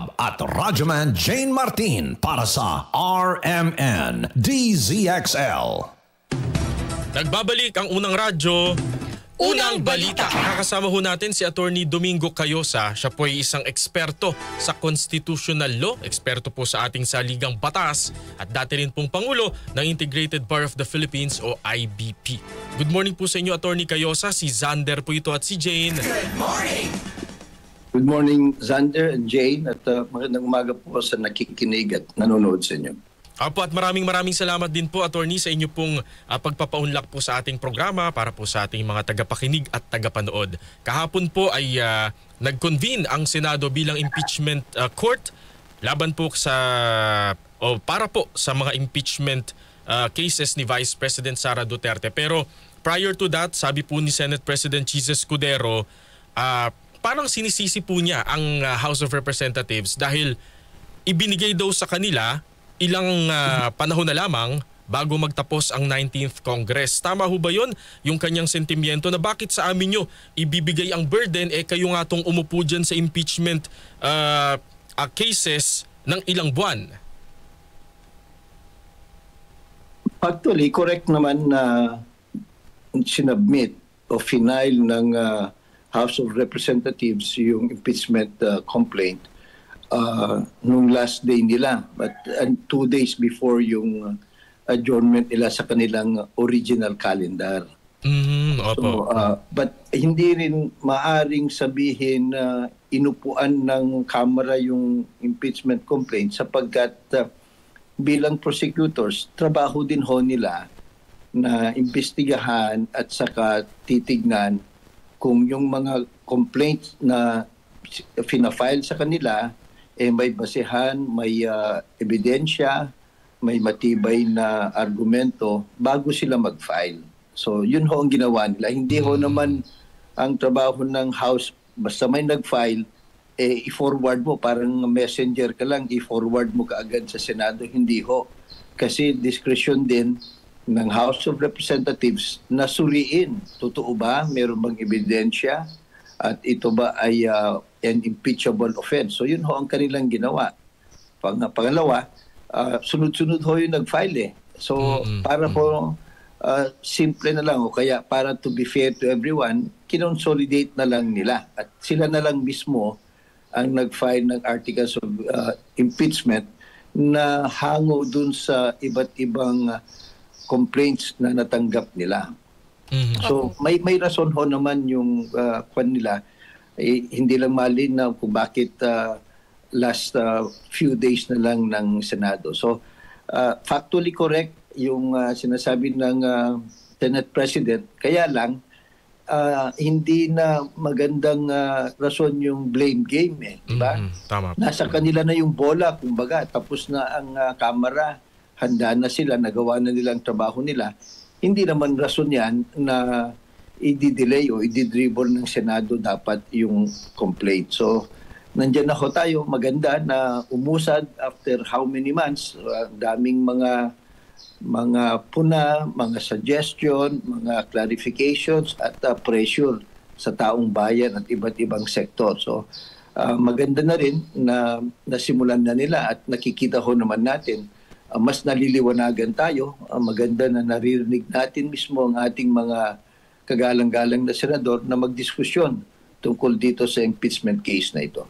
Yap at Radyoman Jane Martin para sa RMN DZXL. Nagbabalik ang unang radyo, Unang Balita. Kakasama ho natin si Attorney Domingo Cayosa. Siya po ay isang eksperto sa constitutional law, eksperto po sa ating saligang batas at dati rin pong Pangulo ng Integrated Bar of the Philippines o IBP. Good morning po sa inyo, Attorney Cayosa. Si Zander po ito at si Jane. Good morning! Good morning, Zander and Jane, at magandang umaga po sa nakikinig at nanonood sa inyo. Apo, at maraming salamat din po, Attorney, sa inyo pong pagpapaunlak po sa ating programa para po sa ating mga tagapakinig at tagapanood. Kahapon po ay nag-convene ang Senado bilang impeachment court laban po sa para po sa mga impeachment cases ni Vice President Sara Duterte. Pero prior to that, sabi po ni Senate President Jesus Escudero, parang sinisisi po niya ang House of Representatives dahil ibinigay daw sa kanila ilang panahon na lamang bago magtapos ang 19th Congress. Tama ho ba yun? Yung kanyang sentimiento na bakit sa amin nyo ibibigay ang burden, kayo nga tong umupo dyan sa impeachment cases ng ilang buwan? Actually, correct naman na sinubmit o final ng House of Representatives yung impeachment complaint nung last day nila, but 2 days before yung adjournment nila sa kanilang original calendar. Opo. So, but hindi rin maaring sabihin na inupuan ng Kamara yung impeachment complaint sapagkat bilang prosecutors, trabaho din ho nila na imbestigahan at saka titignan kung yung mga complaints na fina-file sa kanila may basehan, may ebidensya, may matibay na argumento bago sila mag-file. So yun ho ang ginawa nila. Hindi ho naman ang trabaho ng House, basta may nag-file, i-forward mo, parang messenger ka lang, i-forward mo kaagad sa Senado. Hindi ho. Kasi discretion din ng House of Representatives na suriin. Totoo ba? Meron bang ebidensya? At ito ba ay an impeachable offense? So yun ho ang kanilang ginawa. Pangalawa, sunod-sunod ho yung nag-file. So para po simple na lang, o kaya para to be fair to everyone, kinonsolidate na lang nila. At sila na lang mismo ang nag-file ng articles of impeachment na hango dun sa iba't ibang complaints na natanggap nila. So may rason ho naman yung nila. Hindi lang malinaw kung bakit last few days na lang ng Senado. So factually correct yung sinasabi ng Senate President. Kaya lang hindi na magandang rason yung blame game, diba? Tama. Nasa kanila na yung bola, kumbaga. Tapos na ang Kamara, handa na sila, nagawa na nilang trabaho nila. Hindi naman rason yan na i-delay o i-dribble ng Senado dapat yung complaint. So, nandiyan na ho tayo. Maganda na umusad after how many months. Daming mga puna, mga suggestion, mga clarifications at pressure sa taong bayan at iba't ibang sektor. So, maganda na rin na nasimulan na nila at nakikita ho naman natin mas naliliwanagan tayo. Maganda na naririnig natin mismo ang ating mga kagalang-galang na senador na magdiskusyon tungkol dito sa impeachment case na ito.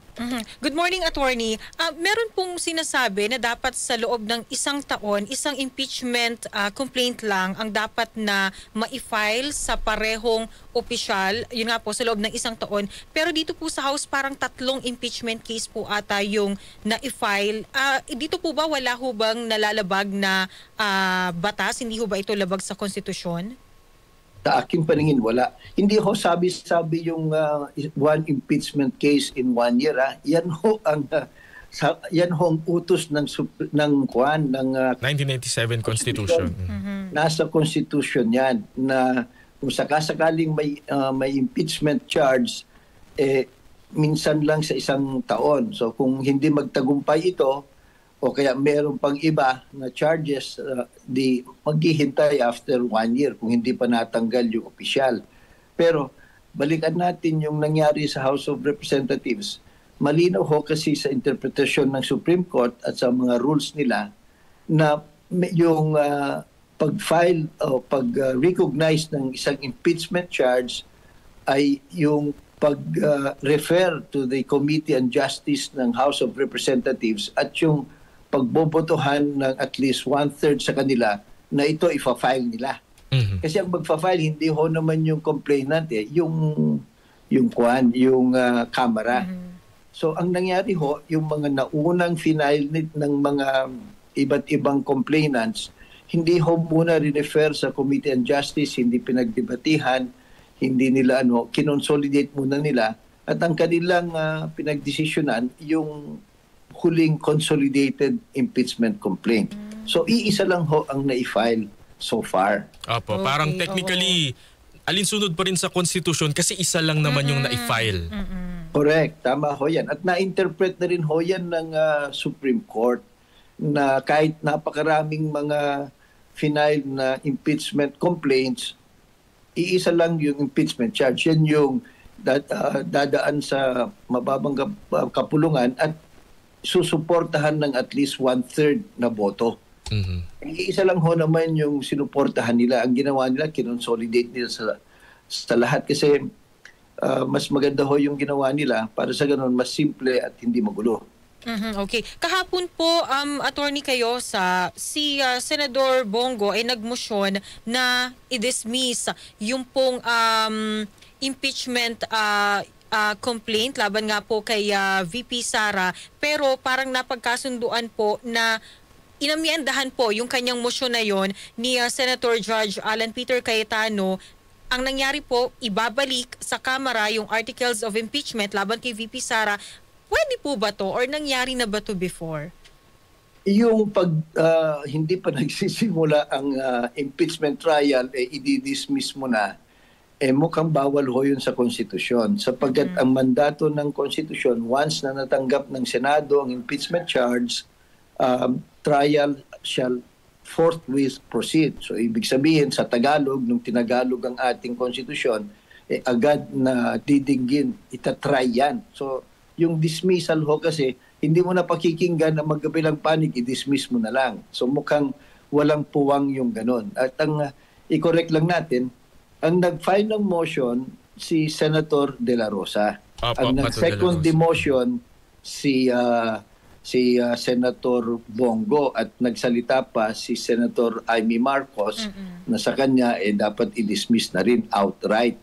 Good morning, Attorney. Meron pong sinasabi na dapat sa loob ng 1 taon, isang impeachment complaint lang ang dapat na ma-file sa parehong opisyal, yun nga po, sa loob ng 1 taon. Pero dito po sa House, parang 3 impeachment case po ata yung na-file. Dito po ba wala ho bang nalalabag na batas? Hindi ho ba ito labag sa konstitusyon? Sa aking paningin, wala. Hindi ho sabi yung one impeachment case in 1 year. Yan ho ang utos ng 1997 Constitution. Nasa Constitution yan na kung sakasakaling may impeachment charge, minsan lang sa 1 taon. So kung hindi magtagumpay ito, o kaya meron pang iba na charges, di maghihintay after 1 year kung hindi pa natanggal yung opisyal. Pero balikan natin yung nangyari sa House of Representatives. malinaw ho kasi sa interpretasyon ng Supreme Court at sa mga rules nila na yung pag-file o pag-recognize ng isang impeachment charge ay yung pag-refer to the Committee on Justice ng House of Representatives at yung pagbobotohan ng at least 1/3 sa kanila na ito ifa-file nila. Kasi ang magfa-file hindi ho naman yung complainant yung Kamara. So ang nangyari ho, yung mga naunang final ng mga iba't ibang complainants, hindi ho muna refer sa Committee on Justice, hindi pinagdebatihan, hindi nila kinonsolidate muna nila at ang kanilang pinagdesisyonan yung huling consolidated impeachment complaint. So iisa lang ho ang na-file so far. Opo, parang technically alinsunod pa rin sa konstitusyon kasi isa lang naman yung na-file. Correct, tama ho yan. At na-interpret na rin ho yan ng Supreme Court na kahit napakaraming mga final na impeachment complaints, iisa lang yung impeachment charge. Yan yung dadaan sa mababang kapulungan at susuportahan ng at least 1/3 na boto. Iisa lang ho naman yung sinuportahan nila. Ang ginawa nila, kinonsolidate nila sa lahat kasi mas maganda ho yung ginawa nila para sa ganun mas simple at hindi magulo. Okay. Kahapon po, attorney kayo si Senador Bongo ay nagmosyon na i-dismiss yung pong impeachment complaint laban nga po kay VP Sara, pero parang napagkasunduan po na inamyandahan po yung kanyang motion na yon ni Senator Judge Alan Peter Cayetano. Ang nangyari po, ibabalik sa Kamara yung articles of impeachment laban kay VP Sara. Pwede po ba to or nangyari na ba to before? Yung hindi pa nagsisimula ang impeachment trial, i-dismiss mo na, mukhang bawal ho yun sa konstitusyon. Sapagkat ang mandato ng konstitusyon, once na natanggap ng Senado ang impeachment charge, trial shall forthwith proceed. So ibig sabihin sa Tagalog, nung tinagalog ang ating konstitusyon, agad na didinggin, itatry yan. So yung dismissal ho kasi, hindi mo na pakikinggan na magkabilang panig, i-dismiss mo na lang. So mukhang walang puwang yung ganun. At ang i-correct lang natin, ang nag-file ng motion si Senator De La Rosa. Ang nag-second demotion si Senator Bongo at nagsalita pa si Senator Amy Marcos na sa kanya dapat i-dismiss na rin outright.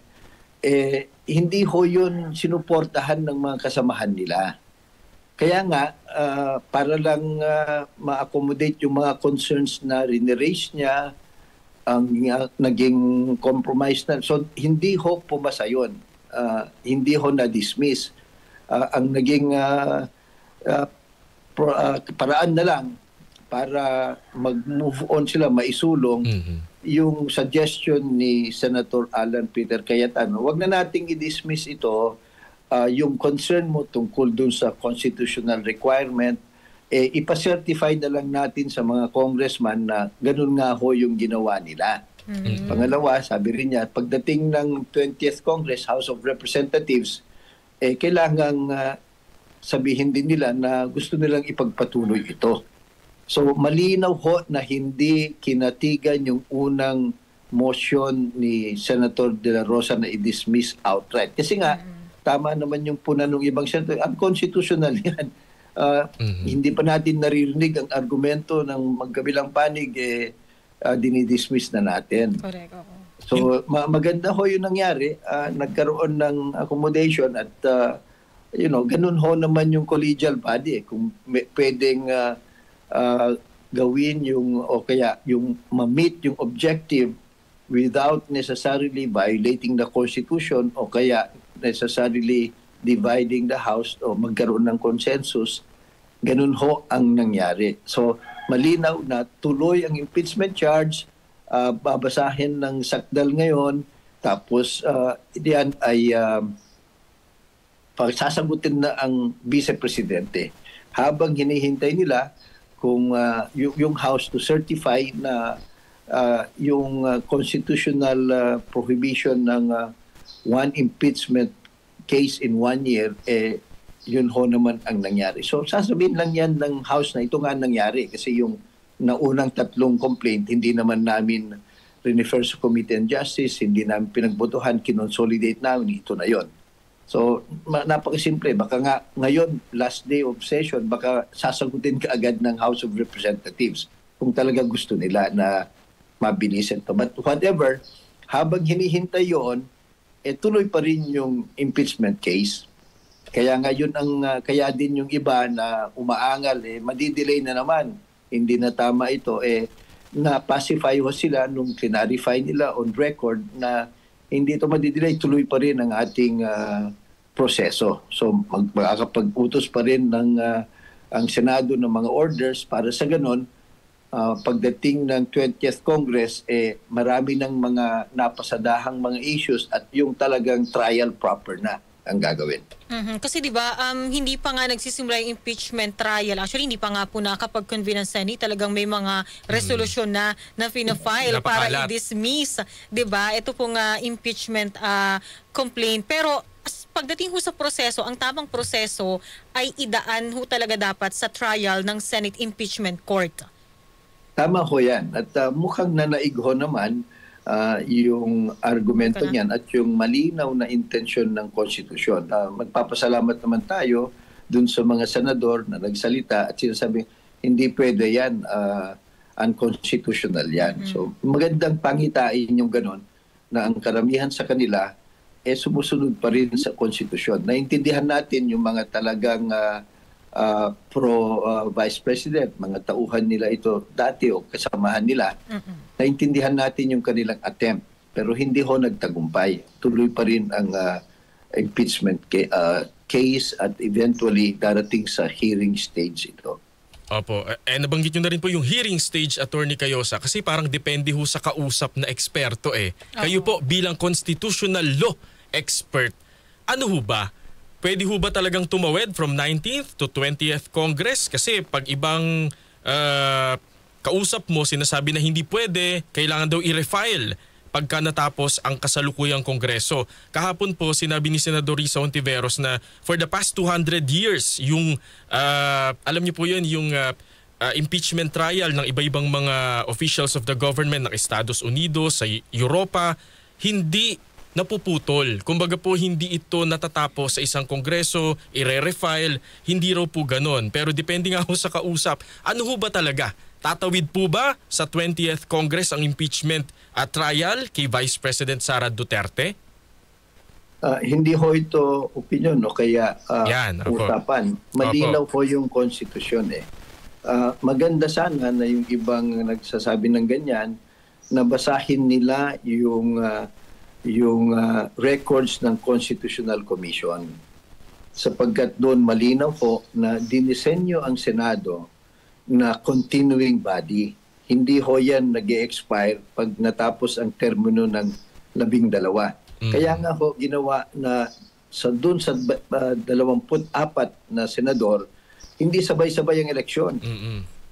Hindi ho yun sinuportahan ng mga kasamahan nila. Kaya nga, para lang ma-accommodate yung mga concerns na rineraise niya, ang naging compromise na. So, hindi ho pumasa yun. Hindi ho na-dismiss. Ang naging paraan na lang para mag-move on sila, maisulong yung suggestion ni Senator Alan Peter Cayetano. Wag na nating i-dismiss ito, yung concern mo tungkol dun sa constitutional requirement, ipa-certify na lang natin sa mga congressman na ganun nga ho yung ginawa nila. Pangalawa, sabi rin niya, pagdating ng 20th Congress, House of Representatives, kailangang sabihin din nila na gusto nilang ipagpatuloy ito. So malinaw ho na hindi kinatigan yung unang motion ni Senator De La Rosa na i-dismiss outright. Kasi nga, tama naman yung puna ng ibang senator. Unconstitutional yan. Hindi pa natin naririnig ang argumento ng magkabilang panig, dinidismiss na natin. Correct, oo. So maganda ho yung nangyari. Nagkaroon ng accommodation at ganun ho naman yung collegial body. Kung pwedeng gawin o kaya yung ma-meet yung objective without necessarily violating the Constitution o kaya necessarily dividing the House o magkaroon ng consensus, ganun ho ang nangyari. So malinaw na tuloy ang impeachment charge, babasahin ng sakdal ngayon, tapos diyan ay pagsasagutin na ang Vice Presidente habang hinihintay nila kung yung House to certify na yung constitutional prohibition ng one impeachment case in 1 year yun ho naman ang nangyari. So sasabihin lang yan ng House na ito nga nangyari kasi yung naunang 3 complaint, hindi naman namin refer sa Committee on Justice, hindi namin pinagbotohan, kinonsolidate namin, ito na yon. So napakasimple, baka nga ngayon, last day of session, baka sasagutin ka agad ng House of Representatives kung talaga gusto nila na mabilisan to. But whatever, habang hinihintay yon, tuloy pa rin yung impeachment case. Kaya ngayon kaya din yung iba na umaangal, madidelay na naman. Hindi na tama ito. Na-pacify ho sila nung clarify nila on record na hindi ito madidelay, tuloy pa rin ang ating proseso. So makakapag-utos pa rin ng ang Senado ng mga orders para sa ganon, pagdating ng 20th Congress, marami ng mga napasadahang mga issues at yung talagang trial proper na ang gagawin. Kasi 'di ba, hindi pa nga nagsisimula yung impeachment trial. Actually, hindi pa nga po nakapag-convene ang Senate. Talagang may mga resolusyon na file para i-dismiss, 'di ba? Ito pong impeachment complaint. Pero pagdating ho sa proseso, ang tamang proseso ay idaan ho talaga dapat sa trial ng Senate Impeachment Court. Tama ho yan. At mukhang nanaig ho naman yung argumento niyan at yung malinaw na intensyon ng konstitusyon. Magpapasalamat naman tayo dun sa mga senador na nagsalita at sinasabi, hindi pwede yan, unconstitutional yan. So magandang pangitain yung ganon na ang karamihan sa kanila sumusunod pa rin sa konstitusyon. Naintindihan natin yung mga talagang pro-vice president, mga tauhan nila ito dati o kasamahan nila, naintindihan natin yung kanilang attempt. Pero hindi ho nagtagumpay. Tuloy pa rin ang impeachment case at eventually darating sa hearing stage ito. Opo. Nabanggit nyo na rin po yung hearing stage, Attorney Cayosa, kasi parang depende ho sa kausap na eksperto Kayo po bilang constitutional law expert, ano ho ba? Pwede ho ba talagang tumawid from 19th to 20th Congress? Kasi pag ibang kausap mo, sinasabi na hindi pwede, kailangan daw i-refile pagka natapos ang kasalukuyang Kongreso. Kahapon po, sinabi ni Senador Risa Hontiveros na for the past 200 years, yung, alam niyo po yun, yung impeachment trial ng iba-ibang mga officials of the government ng Estados Unidos, sa Europa, hindi napuputol. Kumbaga po, hindi ito natatapos sa isang kongreso, i-refile, hindi raw po ganon. Pero depende nga ho sa kausap, ano ho ba talaga? Tatawid po ba sa 20th Congress ang impeachment trial kay Vice President Sara Duterte? Hindi ho ito opinion, no? Kaya usapan. Malinaw po yung konstitusyon. Maganda sana na yung ibang nagsasabi ng ganyan, na basahin nila yung records ng Constitutional Commission. Sapagkat doon malinaw po na dinisenyo ang Senado na continuing body. Hindi ho yan nag-e-expire pag natapos ang termino ng 12. Kaya nga ho ginawa na doon sa 24 na senador, hindi sabay-sabay ang eleksyon.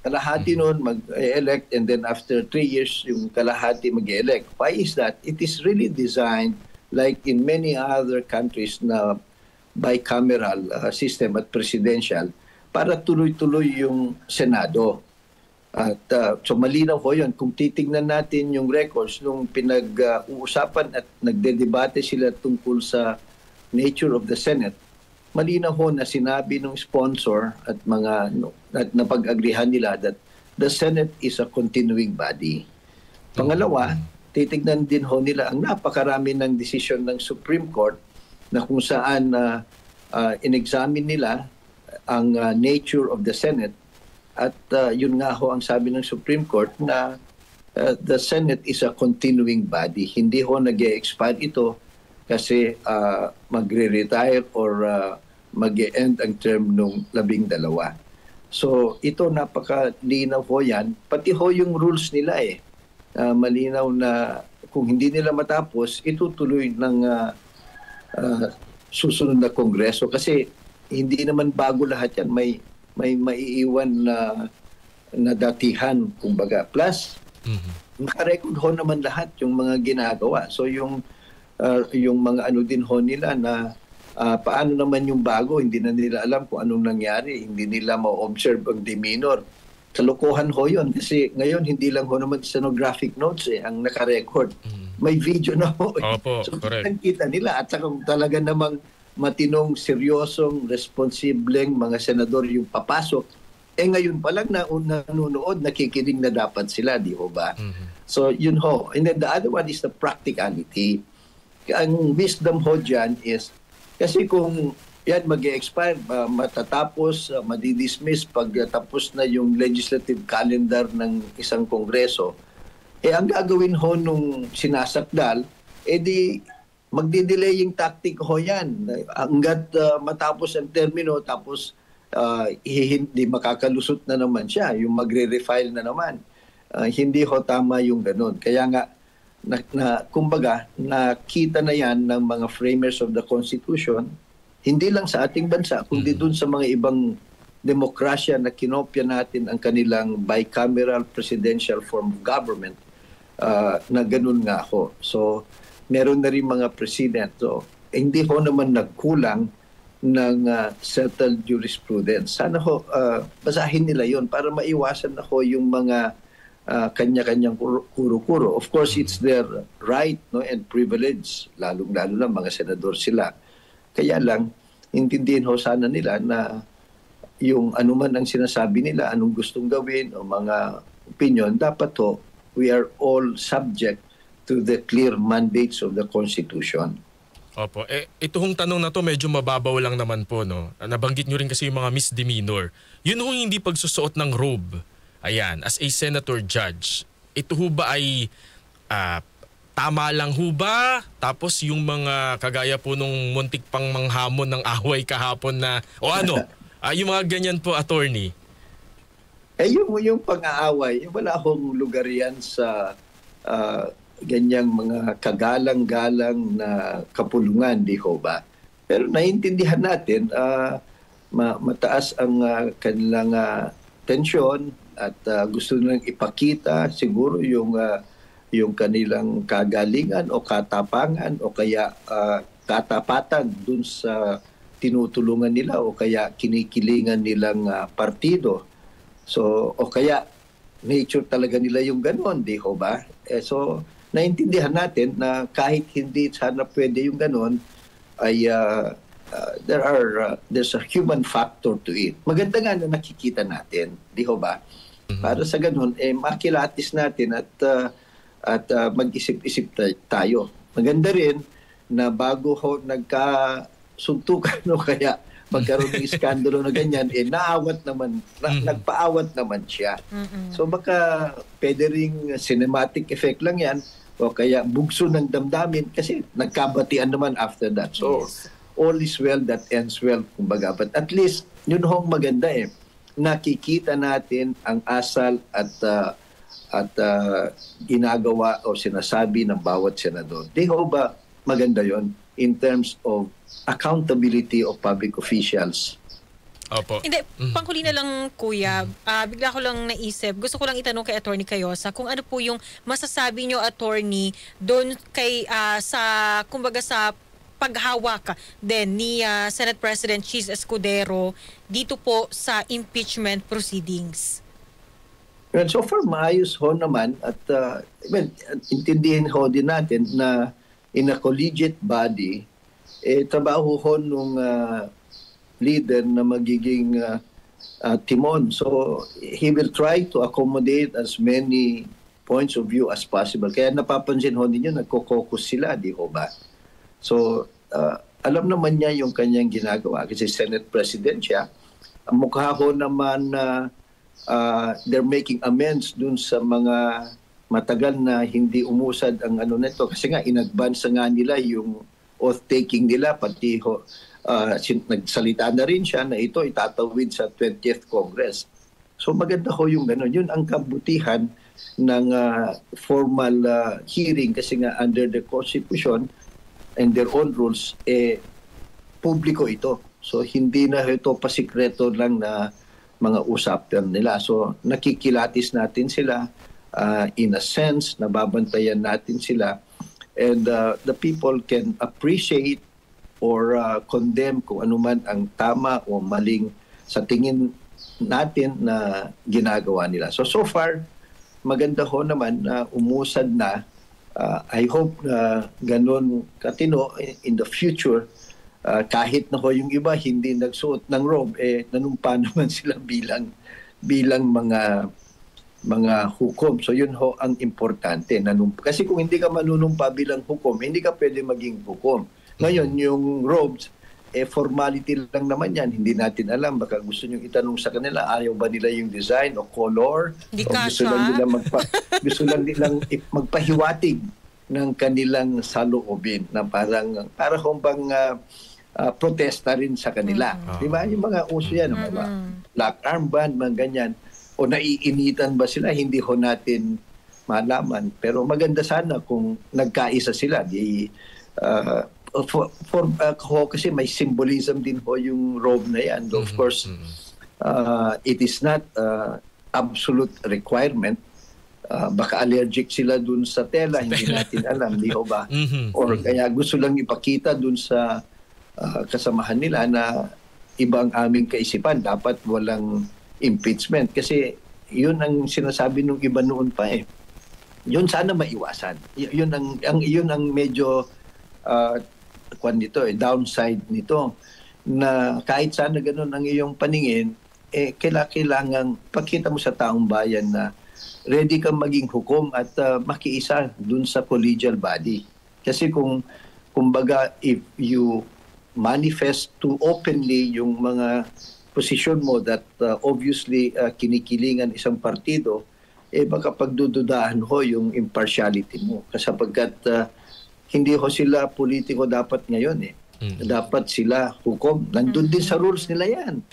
Kalahati noon mag-elect and then after 3 years yung kalahati mag-elect. Why is that? It is really designed like in many other countries na bicameral system at presidential para tuloy-tuloy yung Senado. At so malinaw ho yun. Kung titignan natin yung records nung pinag-uusapan at nagdedebate sila tungkol sa nature of the Senate, malinaw ho na sinabi ng sponsor at mga at napag-agrihan nila that the Senate is a continuing body. Pangalawa, titignan din ho nila ang napakarami ng desisyon ng Supreme Court na kung saan in-examine nila ang nature of the Senate at yun nga ho ang sabi ng Supreme Court na the Senate is a continuing body. Hindi ho nag-e-expire ito kasi magre-retire or mag-e-end ang term nung 12. So ito napakalinaw ho yan. Pati ho yung rules nila malinaw na kung hindi nila matapos, itutuloy ng susunod na kongreso. Kasi hindi naman bago lahat yan. May maiiwan na datihan, kumbaga. Plus, nakarecord ho naman lahat yung mga ginagawa. So yung mga ano din ho nila na Paano naman yung bago? Hindi na nila alam kung anong nangyari. Hindi nila ma-observe ang demeanor. Kalokohan ho yun. Kasi ngayon, hindi lang ho naman stenographic notes ang nakarecord. May video na ho. Opo, So, correct. kita nila. At saka talaga namang matinong, seryosong, responsibleng mga senador yung papasok. Ngayon pa lang na nanonood, nakikinig na dapat sila, di ho ba? So, yun ho. And then the other one is the practicality. Ang wisdom ho dyan is, kasi kung yan mag-expire, matatapos, madidismiss pag tapos na yung legislative calendar ng isang kongreso, ang gagawin ho nung sinasakdal, di magdi-delaying tactic ho yan. Hanggat matapos ang termino, tapos hindi makakalusot na naman siya, yung magre-refile na naman. Hindi ho tama yung ganun. Kaya nga, kumbaga, nakita na yan ng mga framers of the Constitution, hindi lang sa ating bansa, kundi dun sa mga ibang demokrasya na kinopya natin ang kanilang bicameral presidential form of government, na ganun nga ho. So, meron na rin mga president. So, hindi ho naman nagkulang ng settled jurisprudence. Sana ho, basahin nila yon para maiwasan na ho yung mga kanya-kanyang kuro-kuro. Of course, it's their right, no, and privilege, lalong-lalo na mga senador sila. Kaya lang, intindihin ho sana nila na yung anuman ang sinasabi nila, anong gustong gawin o mga opinion, dapat ho, we are all subject to the clear mandates of the Constitution. Opo. Ito hong tanong na to medyo mababaw lang naman po, no? Nabanggit nyo rin kasi yung mga misdemeanor. Yun hong hindi pagsusuot ng robe. Ayan, as a senator judge, ito ho ba ay tama lang ho ba? Tapos yung mga kagaya po nung muntik pang manghamon ng away kahapon na, o ano, yung mga ganyan po, attorney? Yung pang-aaway, wala akong lugar yan sa ganyang mga kagalang-galang na kapulungan, di ho ba? Pero naiintindihan natin, mataas ang kanilang tensyon at gusto nilang ipakita siguro yung kanilang kagalingan o katapangan o kaya katapatan dun sa tinutulungan nila o kaya kinikilingan nilang partido. So, o kaya nature talaga nila yung ganon, di ho ba? So, naintindihan natin na kahit hindi sana pwede yung ganon, ay there's a human factor to it. Maganda nga na nakikita natin, di ho ba? Para sa ganon, makilatis natin at mag-isip-isip tayo. Maganda rin na bago ho nagkasuntukan o kaya magkaroon ng iskandalo na ganyan, naawat naman, nagpaawat naman siya. So baka pwede ring cinematic effect lang yan o kaya bugso ng damdamin kasi nagkabatian naman after that. So all is well that ends well, kumbaga. But at least, yun hong maganda nakikita natin ang asal at ginagawa o sinasabi ng bawat senador. Di ho ba maganda yon in terms of accountability of public officials? Opo. Hindi, panghuli na lang kuya, bigla ko lang naisip, gusto ko lang itanong kay Attorney Cayosa kung ano po yung masasabi nyo, Attorney, doon kay kumbaga sa paghawak din ni Senate President Cheese Escudero dito po sa impeachment proceedings. Well, so far, maayos ho naman at intindihin ho din natin na in a collegiate body, trabaho ho nung leader na magiging timon. So, he will try to accommodate as many points of view as possible. Kaya napapansin ho ninyo, nagko-caucus sila, di ho ba? So, alam naman niya yung kanyang ginagawa kasi Senate President siya. Mukha ho naman na they're making amends dun sa mga matagal na hindi umusad ang ano nito. Kasi nga, in-advance nga nila yung oath-taking nila, pati ho, nagsalita na rin siya na ito itatawid sa 20th Congress. So maganda ho yung gano'n. Yun ang kabutihan ng formal hearing kasi nga under the Constitution and their own rules, publiko ito. So hindi na ito pasikreto lang na mga usapan nila. So nakikilatis natin sila in a sense, nababantayan natin sila and the people can appreciate or condemn kung ano man ang tama o maling sa tingin natin na ginagawa nila. So far, maganda ho naman na umusad na. I hope na ganun katino in the future, kahit na ho yung iba hindi nagsuot ng robe, nanumpa naman sila bilang mga hukom. So yun ho ang importante. Kasi kung hindi ka manunumpa bilang hukom, hindi ka pwede maging hukom. Ngayon, yung robes, formality lang naman yan. Hindi natin alam. Baka gusto nyo itanong sa kanila, ayaw ba nila yung design o color? Di o gusto lang nila gusto lang nilang magpahiwatig ng kanilang saloobin na para bang protesta rin sa kanila. Di ba? Yung mga uso yan, mga black armband, mga ganyan. O naiinitan ba sila? Hindi ho natin malaman. Pero maganda sana kung nagkaisa sila. Kasi may symbolism din ho yung robe na yan. Of course, it is not absolute requirement. Baka allergic sila dun sa tela, hindi natin alam, di ho ba? Or kaya gusto lang ipakita dun sa kasamahan nila na ibang aming kaisipan, dapat walang impeachment. Kasi yun ang sinasabi nung iba noon pa eh. Yun sana maiwasan. Yun ang medyo downside nito, na kahit sana ganun ang iyong paningin, kailangan pakita mo sa taong bayan na ready kang maging hukom at makiisa dun sa collegial body. Kasi kumbaga, if you manifest too openly yung mga posisyon mo that obviously kinikilingan isang partido, baka pagdududahan ho yung impartiality mo. Sapagkat hindi ho sila politiko dapat ngayon eh. Dapat sila hukom. Nandun din sa rules nila yan.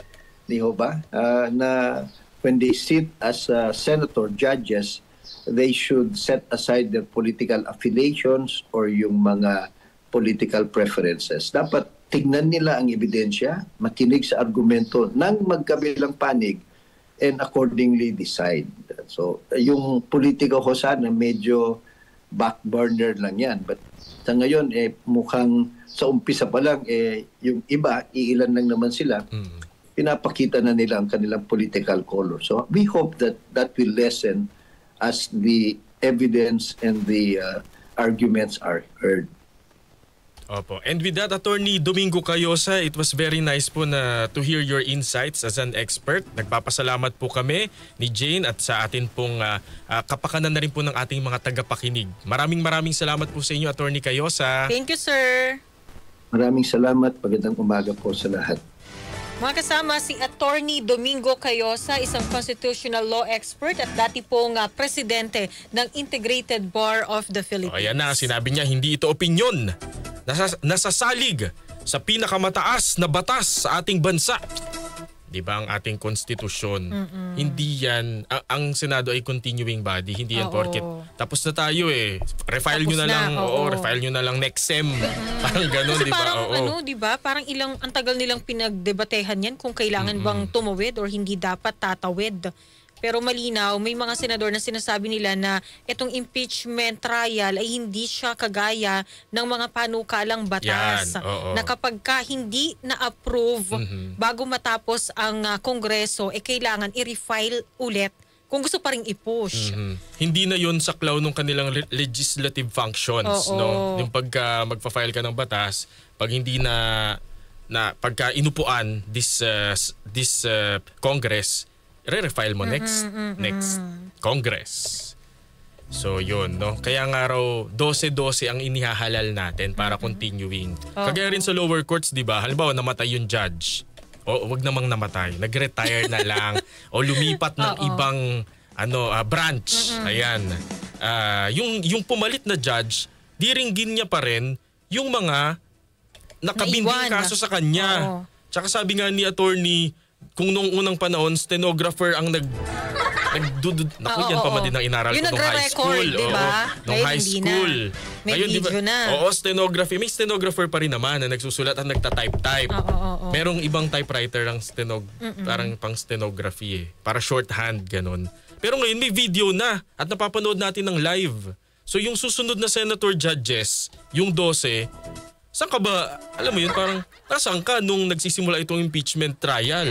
Di ho ba? Na when they sit as senator judges, they should set aside their political affiliations or yung mga political preferences. Dapat tignan nila ang ebidensya, makinig sa argumento ng magkabilang panig, and accordingly decide. So, yung politiko ko sana medyo back burner lang yan. But sa ngayon, mukhang sa umpisa pa lang, yung iba, iilan lang naman sila, pinapakita na nila ang kanilang political color. So we hope that will lessen as the evidence and the arguments are heard. Opo. And with that, Attorney Domingo Cayosa, it was very nice po to hear your insights as an expert. Nagpapasalamat po kami ni Jane at sa atin pong kapakanan na rin po ng ating mga tagapakinig. Maraming salamat po sa inyo, Attorney Cayosa. Thank you, sir. Maraming salamat. Magandang umaga po sa lahat. Mga kasama si Attorney Domingo Cayosa, isang constitutional law expert at dati pong presidente ng Integrated Bar of the Philippines. Ayan na, sinabi niya hindi ito opinyon. Nasasalig sa pinakamataas na batas sa ating bansa. Di ba ang ating konstitusyon? Hindi yan, ang Senado ay continuing body, hindi yan porket tapos na tayo eh. Refile nyo na lang, refile nyo na lang next sem. Parang ganun, di ba? Parang di ba? Parang ang tagal nilang pinagdebatehan yan kung kailangan bang tumawid or hindi dapat tatawid. Pero malinaw, may mga senador na sinasabi nila na itong impeachment trial ay hindi siya kagaya ng mga panukalang batas. Na kapag ka hindi na-approve bago matapos ang Kongreso, kailangan i-refile ulit kung gusto pa rin i-push. Hindi na yun saklaw ng kanilang legislative functions. No? Yung pagka magpa-file ka ng batas, pag hindi na pagka inupuan this Congress, re-refile mo next Congress. So yun, no? Kaya nga raw 12-12 ang inihahalal natin para continuing. Kagaya rin sa lower courts, di ba? Halimbawa namatay yung judge. O wag namang namatay, nag-retire na lang o lumipat ng ibang branch. Ayan. Yung pumalit na judge, diringgin niya pa rin yung mga nakabinding kaso sa kanya. Tsaka sabi nga ni attorney, kung nung unang panahon, stenographer ang naku, yan pa man din ang inaral ko nung high school. Diba? Nung high school. May video diba, na. Stenography. May stenographer pa rin naman na nagsusulat at nagta-type-type. Merong ibang typewriter ang parang pang stenography eh. Para shorthand, ganun. Pero ngayon may video na at napapanood natin ng live. So yung susunod na senator judges, yung 12, Saan ka ba, alam mo yun, parang nasaan ka nung nagsisimula itong impeachment trial?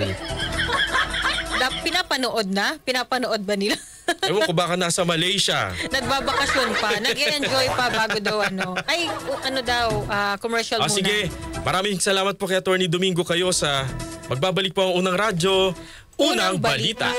Pinapanood ba nila? Ewan ko, baka nasa Malaysia. Nagbabakasyon pa, nag-enjoy pa bago daw commercial muna. Sige, maraming salamat po kay Attorney Domingo kayo sa magbabalik po ang Unang Radyo, Unang Balita.